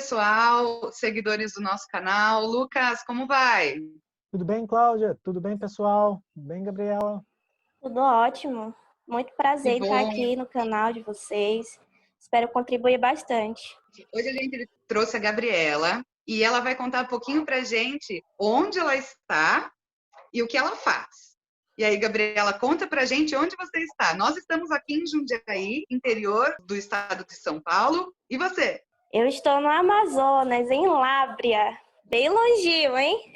pessoal, seguidores do nosso canal. Lucas, como vai? Tudo bem, Cláudia? Tudo bem, pessoal? Tudo bem, Gabriela? Tudo ótimo. Muito Que prazer em estar bom. aqui no canal de vocês. Espero contribuir bastante. Hoje a gente trouxe a Gabriela e ela vai contar um pouquinho pra gente onde ela está e o que ela faz. E aí, Gabriela, conta pra gente onde você está. Nós estamos aqui em Jundiaí, interior do estado de São Paulo. E você? Eu estou no Amazonas, em Lábrea. Bem longinho, hein?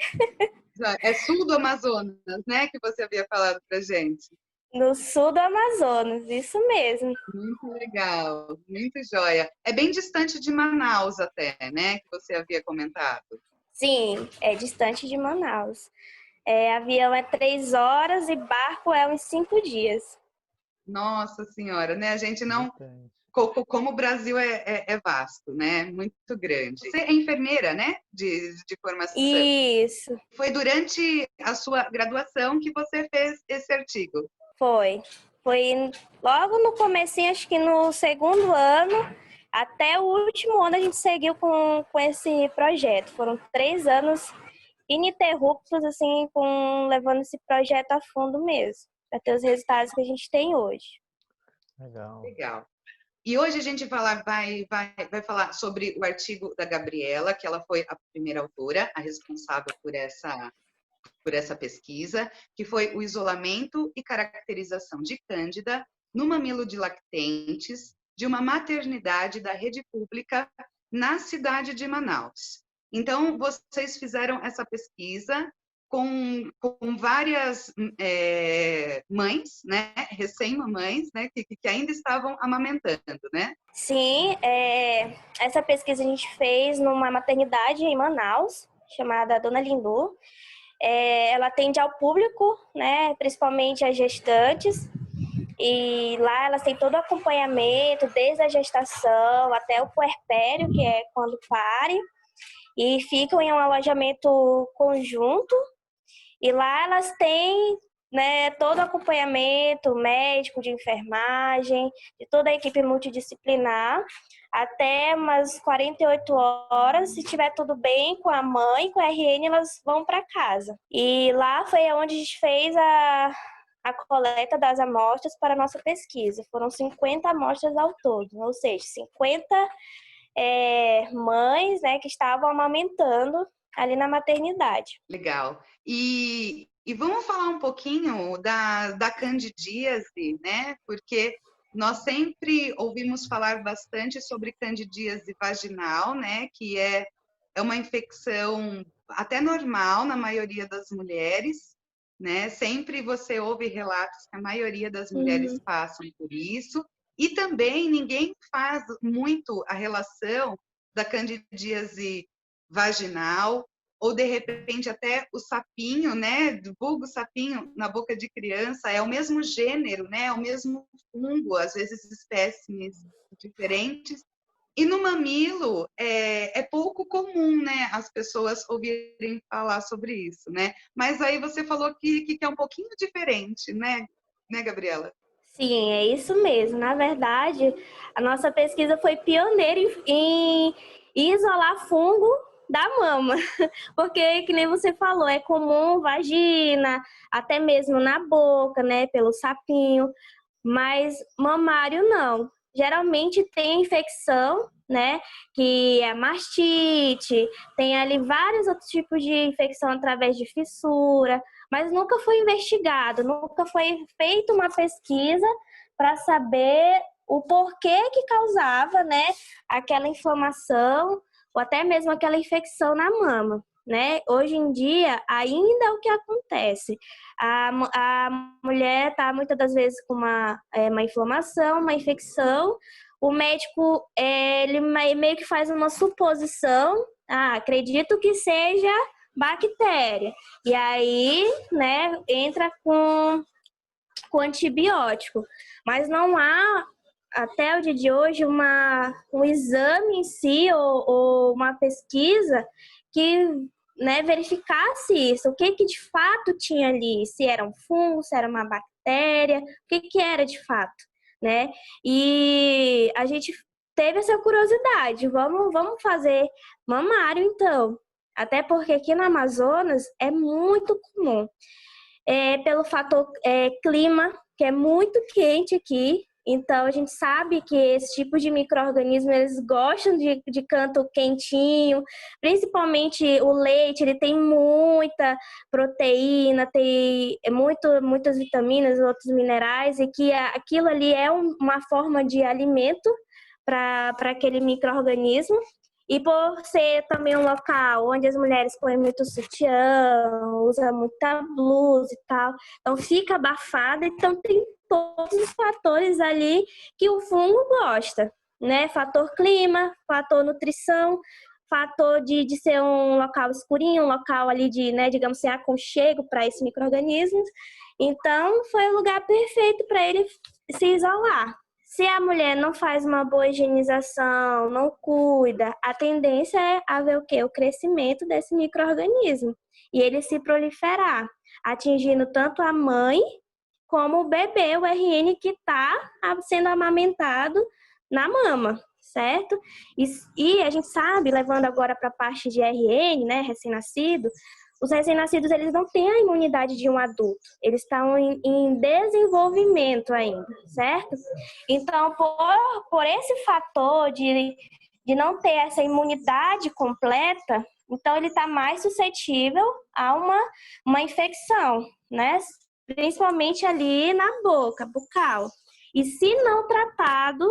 É sul do Amazonas, né? Que você havia falado pra gente. No sul do Amazonas, isso mesmo. Muito legal, muito joia. É bem distante de Manaus até, né? Que você havia comentado. Sim, é distante de Manaus. Avião é 3 horas e barco é uns 5 dias. Nossa Senhora, né? A gente não. Bastante. Como o Brasil é vasto, né? Muito grande. Você é enfermeira, né? De formação. Isso, Foi durante a sua graduação que você fez esse artigo. foi. Foi logo no comecinho, acho que no segundo ano, até o último ano a gente seguiu com esse projeto. Foram 3 anos ininterruptos, assim, levando esse projeto a fundo mesmo, para ter os resultados que a gente tem hoje. Legal. Legal. E hoje a gente vai falar sobre o artigo da Gabriela, que ela foi a primeira autora, a responsável por essa pesquisa, que foi o isolamento e caracterização de Cândida no mamilo de lactentes de uma maternidade da rede pública na cidade de Manaus. Então, vocês fizeram essa pesquisa com várias mães, né, recém-mamães, né, que ainda estavam amamentando, né? Sim, essa pesquisa a gente fez numa maternidade em Manaus, chamada Dona Lindu. Ela atende ao público, né, principalmente as gestantes, e lá elas têm todo o acompanhamento, desde a gestação até o puerpério, que é quando pare, e ficam em um alojamento conjunto, e lá elas têm, né, todo o acompanhamento médico, de enfermagem, de toda a equipe multidisciplinar, até umas 48 horas. Se tiver tudo bem com a mãe, com a RN, elas vão para casa. E lá foi onde a gente fez a coleta das amostras para a nossa pesquisa. Foram 50 amostras ao todo, ou seja, 50 mães, né, que estavam amamentando ali na maternidade. Legal. E vamos falar um pouquinho da candidíase, né? Porque nós sempre ouvimos falar bastante sobre candidíase vaginal, né? Que é uma infecção até normal na maioria das mulheres, né? Sempre você ouve relatos que a maioria das mulheres passam por isso. E também ninguém faz muito a relação da candidíase vaginal ou de repente até o sapinho, né, do vulgo sapinho na boca de criança, é o mesmo gênero, né, é o mesmo fungo, às vezes espécimes diferentes. E no mamilo é pouco comum, né, as pessoas ouvirem falar sobre isso, né? Mas aí você falou que é um pouquinho diferente, né, Gabriela? Sim, é isso mesmo. Na verdade, a nossa pesquisa foi pioneira em isolar fungo da mama, porque, que nem você falou, é comum vagina, até mesmo na boca, né, pelo sapinho, mas mamário não. Geralmente tem infecção, né, que é a mastite, tem ali vários outros tipos de infecção através de fissura, mas nunca foi investigado, nunca foi feita uma pesquisa para saber o porquê que causava, né, aquela inflamação ou até mesmo aquela infecção na mama, né? Hoje em dia, ainda é o que acontece. A mulher está muitas das vezes com uma inflamação, uma infecção, o médico ele meio que faz uma suposição, acredito que seja bactéria. E aí, né, entra com antibiótico. Mas não há, até o dia de hoje, um exame em si ou uma pesquisa que, né, verificasse isso. O que de fato tinha ali? Se era um fungo, se era uma bactéria, o que era de fato, né? E a gente teve essa curiosidade, vamos fazer mamário então. Até porque aqui no Amazonas é muito comum, pelo fator clima, que é muito quente aqui. Então, a gente sabe que esse tipo de micro-organismo, eles gostam de canto quentinho, principalmente o leite, ele tem muita proteína, tem muitas vitaminas, outros minerais, e que aquilo ali é uma forma de alimento para aquele micro-organismo. E por ser também um local onde as mulheres põem muito sutiã, usam muita blusa e tal, então fica abafada, então tem todos os fatores ali que o fungo gosta, né? Fator clima, fator nutrição, fator de ser um local escurinho, um local ali de, né, digamos assim, aconchego para esses micro-organismos. Então, foi o lugar perfeito para ele se isolar. Se a mulher não faz uma boa higienização, não cuida, a tendência é haver o quê? O crescimento desse micro-organismo. E ele se proliferar, atingindo tanto a mãe como o bebê, o RN que está sendo amamentado na mama, certo? E a gente sabe, levando agora para a parte de RN, né, recém-nascido, os recém-nascidos, eles não têm a imunidade de um adulto. Eles estão em desenvolvimento ainda, certo? Então, por esse fator de não ter essa imunidade completa, então ele está mais suscetível a uma infecção, né? Principalmente ali na boca, bucal. E se não tratado,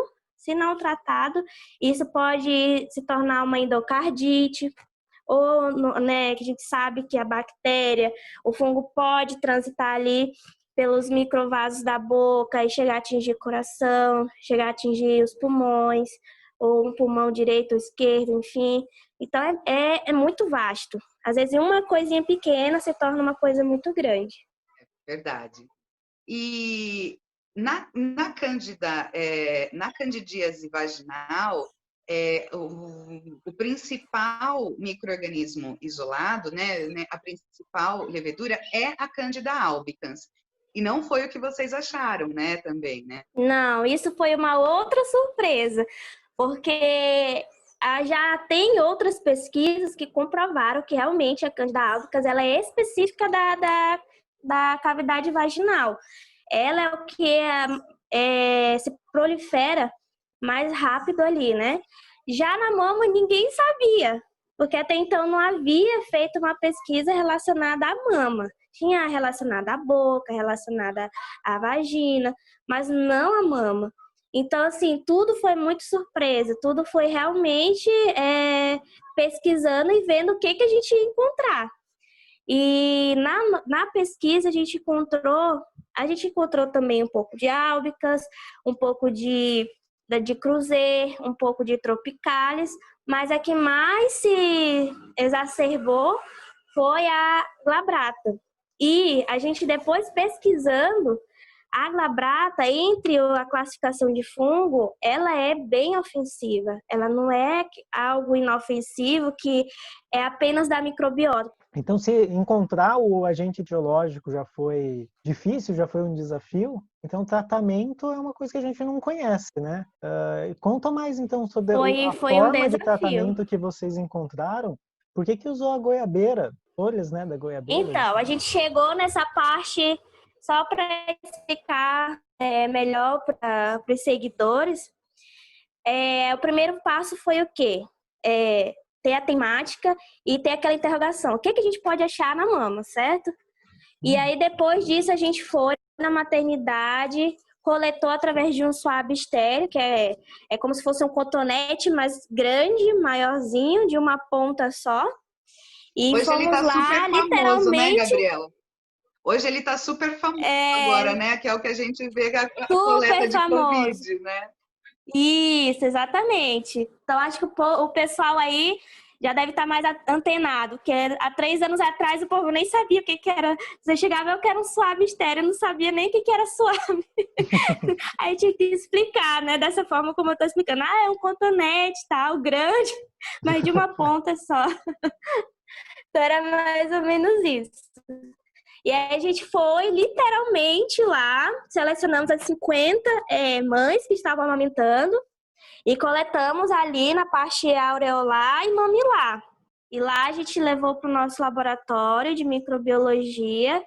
isso pode se tornar uma endocardite, ou, né, que a gente sabe que a bactéria, o fungo pode transitar ali pelos microvasos da boca e chegar a atingir o coração, chegar a atingir os pulmões, ou um pulmão direito ou esquerdo, enfim. Então, é muito vasto. Às vezes, uma coisinha pequena se torna uma coisa muito grande. Verdade. E na candidíase vaginal, o principal micro-organismo isolado, né, a principal levedura é a Candida albicans. E não foi o que vocês acharam, né, também, né? Não, isso foi uma outra surpresa, porque já tem outras pesquisas que comprovaram que realmente a Candida albicans ela é específica da cavidade vaginal. Ela é o que se prolifera mais rápido ali, né? Já na mama ninguém sabia, porque até então não havia feito uma pesquisa relacionada à mama. Tinha relacionada à boca, relacionada à vagina, mas não à mama. Então, assim, tudo foi muito surpresa, tudo foi realmente pesquisando e vendo o que a gente ia encontrar. E na pesquisa a gente encontrou também um pouco de albicans, um pouco de cruzet, um pouco de tropicalis, mas a que mais se exacerbou foi a glabrata. E a gente depois pesquisando, a glabrata, entre a classificação de fungo, ela é bem ofensiva. Ela não é algo inofensivo que é apenas da microbiota. Então, se encontrar o agente etiológico já foi difícil, já foi um desafio, então o tratamento é uma coisa que a gente não conhece, né? Conta mais, então, sobre a forma de tratamento que vocês encontraram. Por que usou a goiabeira? Folhas, né, da goiabeira? Então, a gente chegou nessa parte só para explicar melhor para os seguidores. O primeiro passo foi o quê? Ter a temática e ter aquela interrogação. O que a gente pode achar na mama, certo? E aí, depois disso, a gente foi na maternidade, coletou através de um swab estéreo, que é como se fosse um cotonete, mas grande, maiorzinho, de uma ponta só. E hoje fomos ele tá lá, super famoso, literalmente, né, Gabriela? Hoje ele tá super famoso agora, né? Que é o que a gente vê a coleta de Covid, né? Isso, exatamente. Então, acho que o pessoal aí já deve estar mais antenado, porque há 3 anos atrás o povo nem sabia o que era. Você chegava, eu quero um swab estéreo, não sabia nem o que era swab. Aí tinha que explicar, né? Dessa forma como eu estou explicando. É um cotonete, tal, grande, mas de uma ponta só. Então, era mais ou menos isso. E aí a gente foi literalmente lá, selecionamos as 50 mães que estavam amamentando, E coletamos ali na parte areolar e mamilar. E lá a gente levou para o nosso laboratório de microbiologia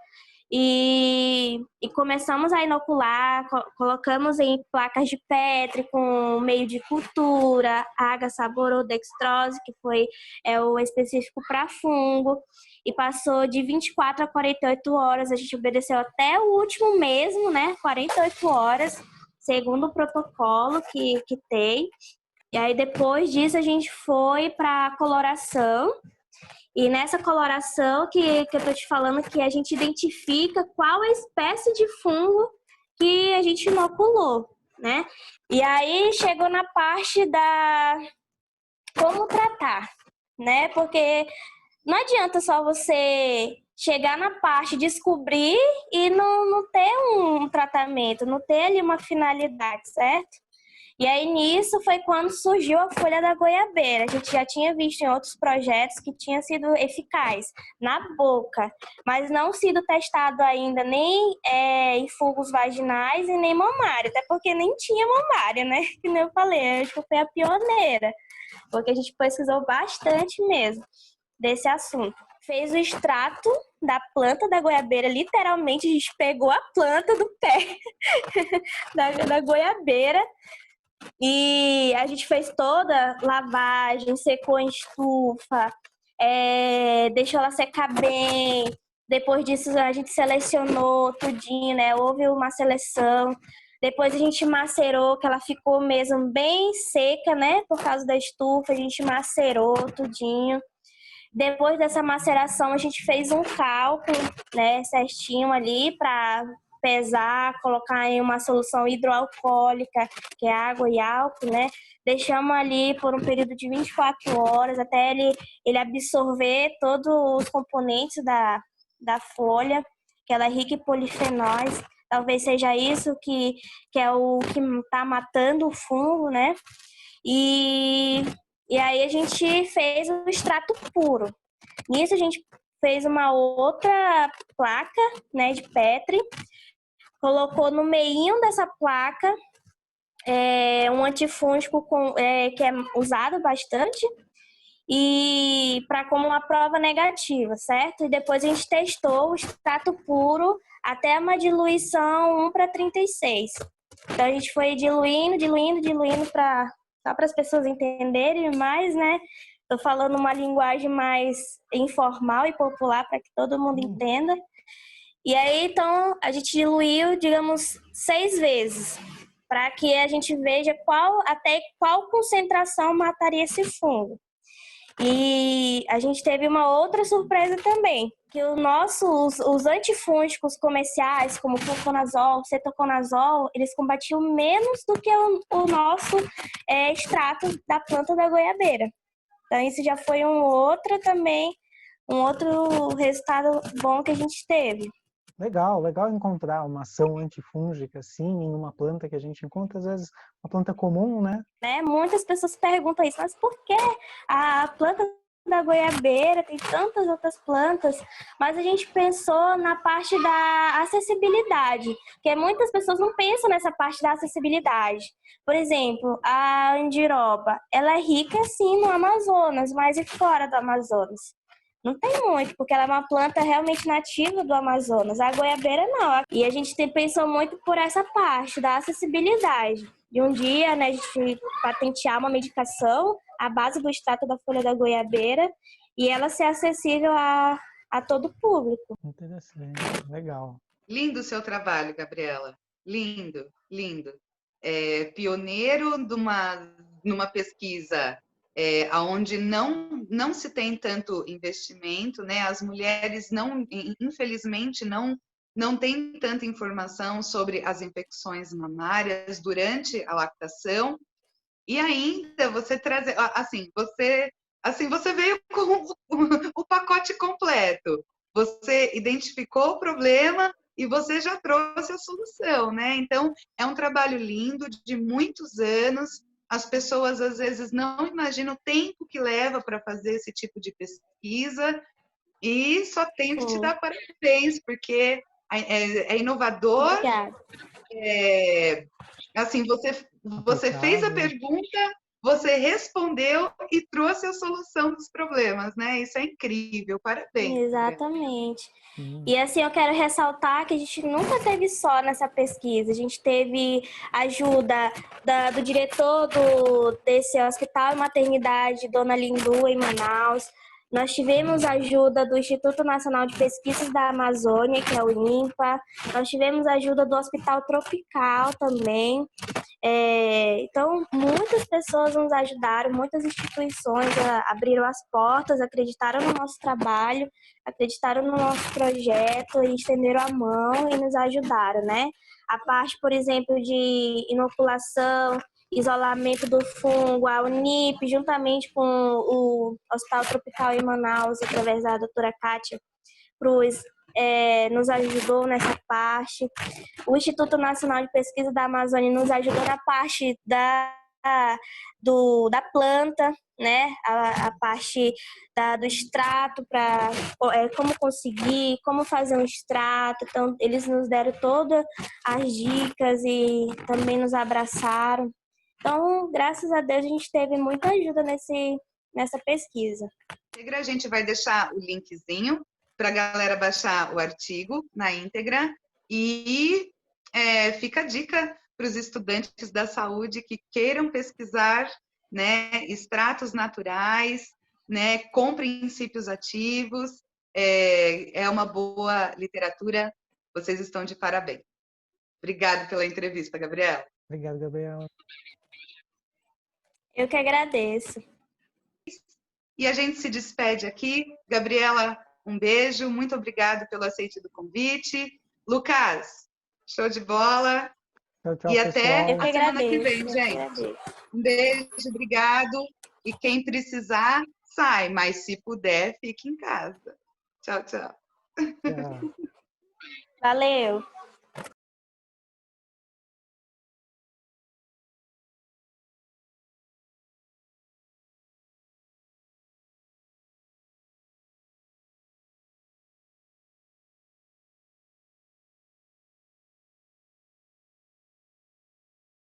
e começamos a inocular, colocamos em placas de Petri com meio de cultura, agar saborodextrose, que foi o específico para fungo, e passou de 24 a 48 horas, a gente obedeceu até o último mesmo, né, 48 horas, segundo o protocolo que tem. E aí depois disso a gente foi para a coloração. E nessa coloração que eu tô te falando que a gente identifica qual a espécie de fungo que a gente inoculou, né? E aí chegou na parte da como tratar, né? Porque não adianta só você chegar na parte, descobrir e não ter um tratamento, não ter ali uma finalidade, certo? E aí, nisso, foi quando surgiu a folha da goiabeira. A gente já tinha visto em outros projetos que tinha sido eficaz na boca, mas não sido testado ainda nem em fungos vaginais e nem mamário, até porque nem tinha mamário, né? Que nem eu falei, acho que foi a pioneira, porque a gente pesquisou bastante mesmo desse assunto. Fez o extrato da planta da goiabeira, literalmente a gente pegou a planta do pé da goiabeira, e a gente fez toda lavagem, secou em estufa, deixou ela secar bem. Depois disso a gente selecionou tudinho, né? Houve uma seleção. Depois a gente macerou, que ela ficou mesmo bem seca, né? Por causa da estufa, a gente macerou tudinho. Depois dessa maceração, a gente fez um cálculo, né? Certinho ali para pesar, colocar em uma solução hidroalcoólica, que é água e álcool, né? Deixamos ali por um período de 24 horas até ele absorver todos os componentes da folha, que ela é rica em polifenóis. Talvez seja isso que é o que está matando o fungo, né? E aí a gente fez o extrato puro. Nisso a gente fez uma outra placa, né, de Petri, colocou no meio dessa placa um antifúngico que é usado bastante e para como uma prova negativa, certo? E depois a gente testou o extrato puro até uma diluição 1:36. Então a gente foi diluindo só para as pessoas entenderem mais, né? Estou falando uma linguagem mais informal e popular para que todo mundo entenda. E aí, então, a gente diluiu, digamos, 6 vezes, para que a gente veja até qual concentração mataria esse fungo. E a gente teve uma outra surpresa também, que os antifúngicos comerciais, como fluconazol, cetoconazol, eles combatiam menos do que o nosso extrato da planta da goiabeira. Então, isso já foi um outro resultado bom que a gente teve. Legal encontrar uma ação antifúngica, assim, em uma planta que a gente encontra, às vezes, uma planta comum, né? Muitas pessoas perguntam isso, mas por que a planta da goiabeira tem tantas outras plantas? Mas a gente pensou na parte da acessibilidade, porque muitas pessoas não pensam nessa parte da acessibilidade. Por exemplo, a andiroba, ela é rica, sim, no Amazonas, mas e fora do Amazonas? Não tem muito, porque ela é uma planta realmente nativa do Amazonas. A goiabeira não. E a gente pensou muito por essa parte da acessibilidade. De um dia, né, a gente patentear uma medicação à base do extrato da folha da goiabeira e ela ser acessível a todo público. Interessante, legal. Lindo o seu trabalho, Gabriela. Lindo, lindo. Pioneiro numa pesquisa onde não se tem tanto investimento, né? As mulheres infelizmente não têm tanta informação sobre as infecções mamárias durante a lactação. E ainda você trazer, você veio com o pacote completo. Você identificou o problema e você já trouxe a solução, né? Então, é um trabalho lindo de muitos anos. As pessoas, às vezes, não imaginam o tempo que leva para fazer esse tipo de pesquisa e só tenho que te dar parabéns, porque é inovador. Obrigada. assim, você fez a pergunta, você respondeu e trouxe a solução dos problemas, né? Isso é incrível, parabéns. Exatamente. E assim, eu quero ressaltar que a gente nunca teve só nessa pesquisa, a gente teve ajuda do diretor desse hospital e maternidade, Dona Lindu, em Manaus. Nós tivemos ajuda do Instituto Nacional de Pesquisas da Amazônia, que é o INPA. Nós tivemos ajuda do Hospital Tropical também. Então, muitas pessoas nos ajudaram, muitas instituições abriram as portas, acreditaram no nosso trabalho, acreditaram no nosso projeto e estenderam a mão e nos ajudaram, né? A parte, por exemplo, de inoculação, isolamento do fungo, a Unip, juntamente com o Hospital Tropical em Manaus, através da doutora Kátia Cruz, nos ajudou nessa parte. O Instituto Nacional de Pesquisa da Amazônia nos ajudou na parte da planta, né? A parte do extrato, para como conseguir, como fazer um extrato. Então, eles nos deram todas as dicas e também nos abraçaram. Então, graças a Deus, a gente teve muita ajuda nessa pesquisa. A gente vai deixar o linkzinho para a galera baixar o artigo na íntegra e fica a dica para os estudantes da saúde que queiram pesquisar, né, extratos naturais, né, com princípios ativos. É uma boa literatura. Vocês estão de parabéns. Obrigada pela entrevista, Gabriela. Obrigado, Gabriela. Eu que agradeço. E a gente se despede aqui. Gabriela, um beijo. Muito obrigada pelo aceite do convite. Lucas, show de bola. Tchau, tchau, e até pessoal. a semana que vem, gente. Um beijo, obrigado. E quem precisar, sai. Mas se puder, fique em casa. Tchau, tchau. Tchau. Valeu.